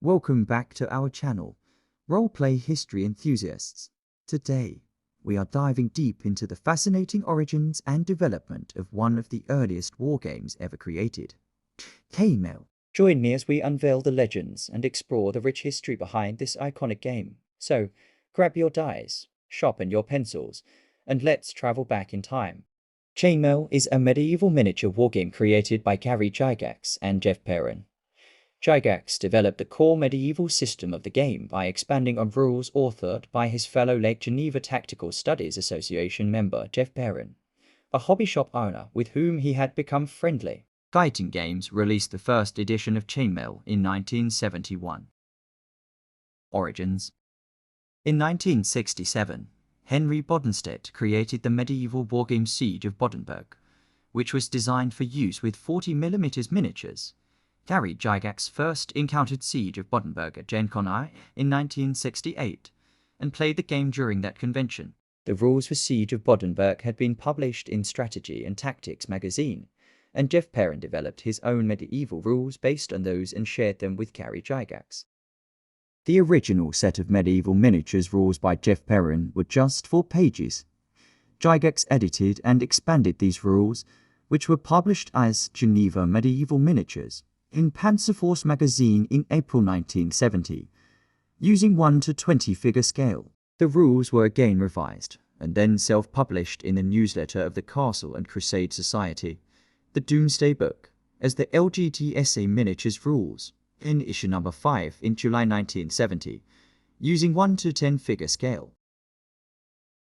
Welcome back to our channel, Roleplay History Enthusiasts. Today, we are diving deep into the fascinating origins and development of one of the earliest wargames ever created, Chainmail. Join me as we unveil the legends and explore the rich history behind this iconic game. So, grab your dice, sharpen your pencils, and let's travel back in time. Chainmail is a medieval miniature wargame created by Gary Gygax and Jeff Perrin. Gygax developed the core medieval system of the game by expanding on rules authored by his fellow Lake Geneva Tactical Studies Association member Jeff Perrin, a hobby shop owner with whom he had become friendly. Guiding Games released the first edition of Chainmail in 1971. Origins. In 1967, Henry Bodenstedt created the medieval wargame Siege of Bodenberg, which was designed for use with 40mm miniatures. Gary Gygax first encountered Siege of Bodenberg at Gen Con I in 1968 and played the game during that convention. The rules for Siege of Bodenberg had been published in Strategy and Tactics magazine, and Jeff Perrin developed his own medieval rules based on those and shared them with Gary Gygax. The original set of medieval miniatures rules by Jeff Perrin were just 4 pages. Gygax edited and expanded these rules, which were published as Geneva Medieval Miniatures in Panzerforce magazine in April 1970, using 1 to 20 figure scale. The rules were again revised and then self-published in the newsletter of the Castle and Crusade Society, the Doomsday Book, as the LGTSA Miniatures Rules, in issue number 5 in July 1970, using 1 to 10 figure scale.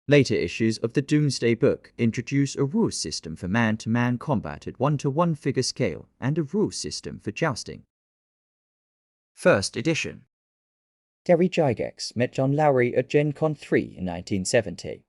Later issues of the Doomsday Book introduce a rules system for man-to-man combat at 1 to 1 figure scale and a rules system for jousting. First edition. Gary Gygax met John Lowry at Gen Con 3 in 1970,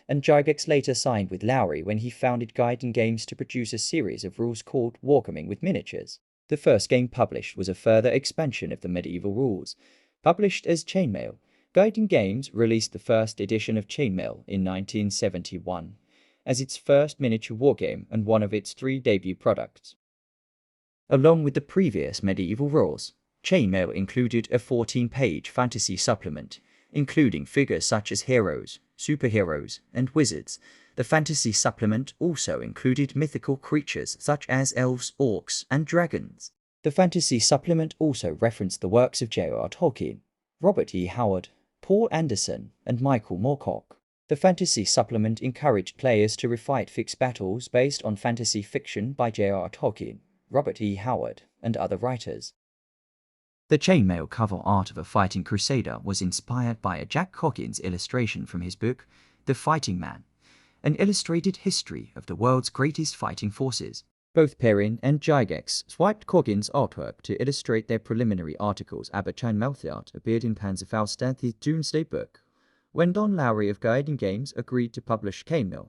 and Gygax later signed with Lowry when he founded Guiding Games to produce a series of rules called Wargaming with Miniatures. The first game published was a further expansion of the medieval rules, published as Chainmail. Guiding Games released the first edition of Chainmail in 1971 as its first miniature wargame and one of its 3 debut products. Along with the previous medieval rules, Chainmail included a 14-page fantasy supplement, including figures such as heroes, superheroes, and wizards. The fantasy supplement also included mythical creatures such as elves, orcs, and dragons. The fantasy supplement also referenced the works of J.R.R. Tolkien, Robert E. Howard, Paul Anderson, and Michael Moorcock. The fantasy supplement encouraged players to refight fixed battles based on fantasy fiction by J.R.R. Tolkien, Robert E. Howard, and other writers. The Chainmail cover art of a fighting crusader was inspired by a Jack Coggins illustration from his book, The Fighting Man, an illustrated history of the world's greatest fighting forces. Both Perrin and Gygax swiped Coggins' artwork to illustrate their preliminary articles. Chainmail art appeared in Panzerfaust's Doomsday Book. When Don Lowry of Guiding Games agreed to publish Chainmail,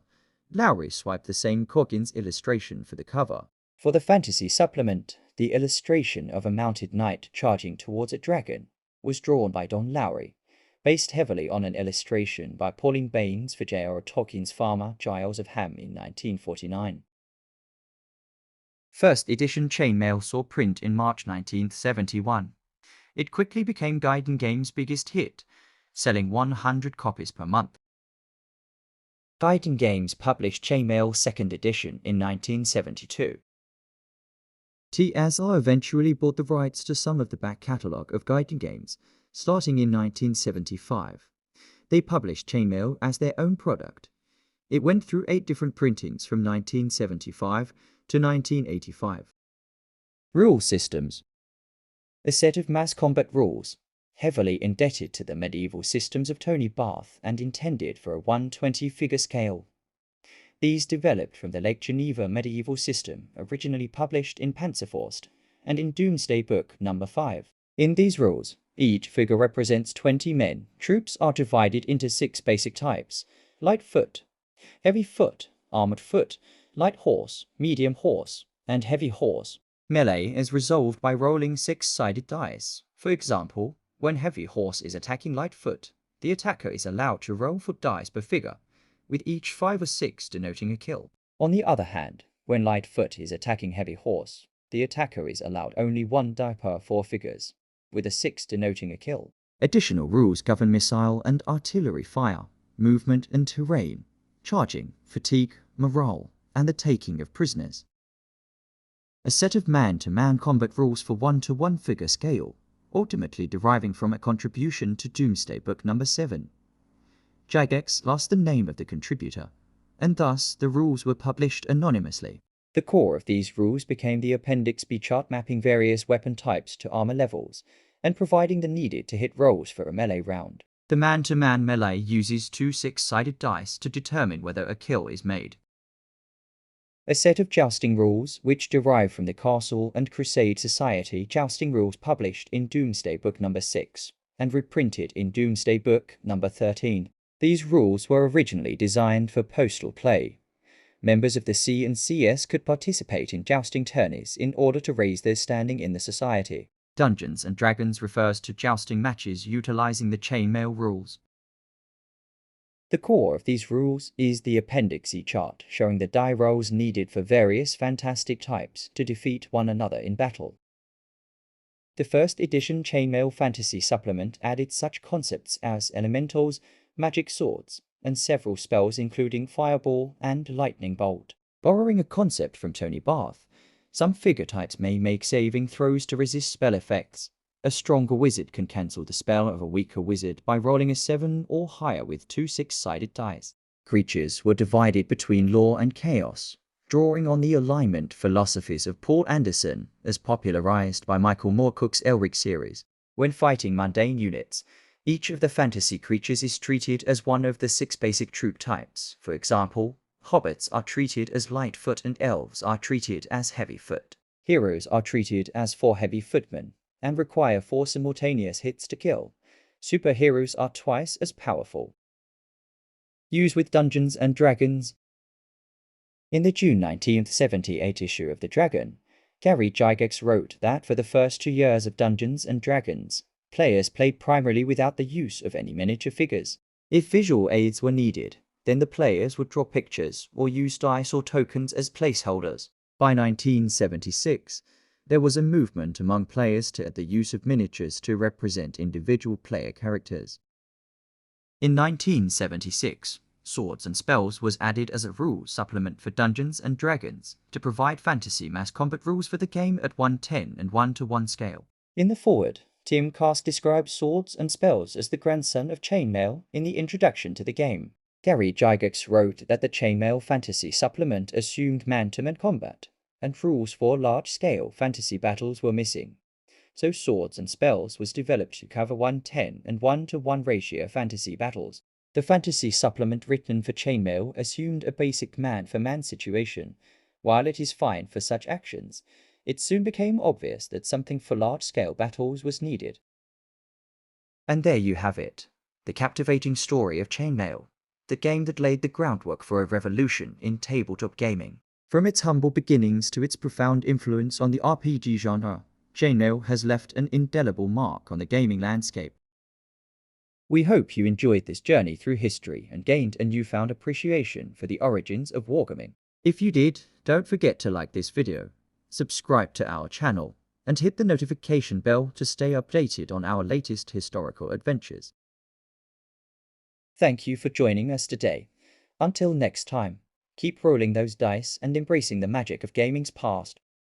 Lowry swiped the same Coggins illustration for the cover. For the fantasy supplement, the illustration of a mounted knight charging towards a dragon was drawn by Don Lowry, based heavily on an illustration by Pauline Baynes for J.R.R. Tolkien's Farmer Giles of Ham in 1949. First edition Chainmail saw print in March 1971. It quickly became Guiding Games' biggest hit, selling 100 copies per month. Guiding Games published Chainmail's second edition in 1972. TSR eventually bought the rights to some of the back catalogue of Guiding Games, starting in 1975. They published Chainmail as their own product. It went through 8 different printings from 1975 to 1985. Rule systems. A set of mass combat rules, heavily indebted to the medieval systems of Tony Barth and intended for a 1/20 figure scale. These developed from the Lake Geneva medieval system originally published in Panzerfaust and in Doomsday Book No. 5. In these rules, each figure represents 20 men. Troops are divided into 6 basic types: light foot, heavy foot, armored foot, light horse, medium horse, and heavy horse. Melee is resolved by rolling 6-sided dice. For example, when heavy horse is attacking light foot, the attacker is allowed to roll foot dice per figure, with each 5 or 6 denoting a kill. On the other hand, when light foot is attacking heavy horse, the attacker is allowed only 1 die per 4 figures, with a 6 denoting a kill. Additional rules govern missile and artillery fire, movement and terrain, charging, fatigue, morale, and the taking of prisoners. A set of man-to-man combat rules for 1-to-1 figure scale, ultimately deriving from a contribution to Doomsday Book No. 7. Gygax lost the name of the contributor, and thus the rules were published anonymously. The core of these rules became the Appendix B chart, mapping various weapon types to armor levels and providing the needed to hit rolls for a melee round. The man-to-man melee uses 2 6-sided dice to determine whether a kill is made. A set of jousting rules, which derive from the Castle and Crusade Society jousting rules published in Doomsday Book No. 6 and reprinted in Doomsday Book No. 13. These rules were originally designed for postal play. Members of the C and CS could participate in jousting tourneys in order to raise their standing in the society. Dungeons and Dragons refers to jousting matches utilizing the chainmail rules. The core of these rules is the Appendix E chart, showing the die rolls needed for various fantastic types to defeat one another in battle. The first edition Chainmail Fantasy Supplement added such concepts as elementals, magic swords, and several spells including Fireball and Lightning Bolt. Borrowing a concept from Tony Barth, some figure types may make saving throws to resist spell effects. A stronger wizard can cancel the spell of a weaker wizard by rolling a 7 or higher with 2 6-sided dice. Creatures were divided between law and chaos, drawing on the alignment philosophies of Paul Anderson as popularized by Michael Moorcook's Elric series. When fighting mundane units, each of the fantasy creatures is treated as one of the 6 basic troop types. For example, hobbits are treated as lightfoot and elves are treated as heavyfoot. Heroes are treated as 4 heavy footmen and require 4 simultaneous hits to kill. Superheroes are twice as powerful. Used with Dungeons and Dragons. In the June 1978 issue of The Dragon, Gary Gygax wrote that for the first 2 years of Dungeons and Dragons, players played primarily without the use of any miniature figures. If visual aids were needed, then the players would draw pictures or use dice or tokens as placeholders. By 1976, there was a movement among players to add the use of miniatures to represent individual player characters. In 1976, Swords and Spells was added as a rules supplement for Dungeons and Dragons to provide fantasy mass combat rules for the game at 1:10 and 1-to-1 scale. In the foreword, Tim Cast describes Swords and Spells as the grandson of Chainmail in the introduction to the game. Gary Gygax wrote that the Chainmail Fantasy Supplement assumed man-to-man combat, and rules for large-scale fantasy battles were missing. So Swords and Spells was developed to cover 1:10 and 1-to-1 ratio fantasy battles. The fantasy supplement written for Chainmail assumed a basic man-for-man situation. While it is fine for such actions, it soon became obvious that something for large-scale battles was needed. And there you have it, the captivating story of Chainmail, the game that laid the groundwork for a revolution in tabletop gaming. From its humble beginnings to its profound influence on the RPG genre, Chainmail has left an indelible mark on the gaming landscape. We hope you enjoyed this journey through history and gained a newfound appreciation for the origins of wargaming. If you did, don't forget to like this video, subscribe to our channel, and hit the notification bell to stay updated on our latest historical adventures. Thank you for joining us today. Until next time, keep rolling those dice and embracing the magic of gaming's past.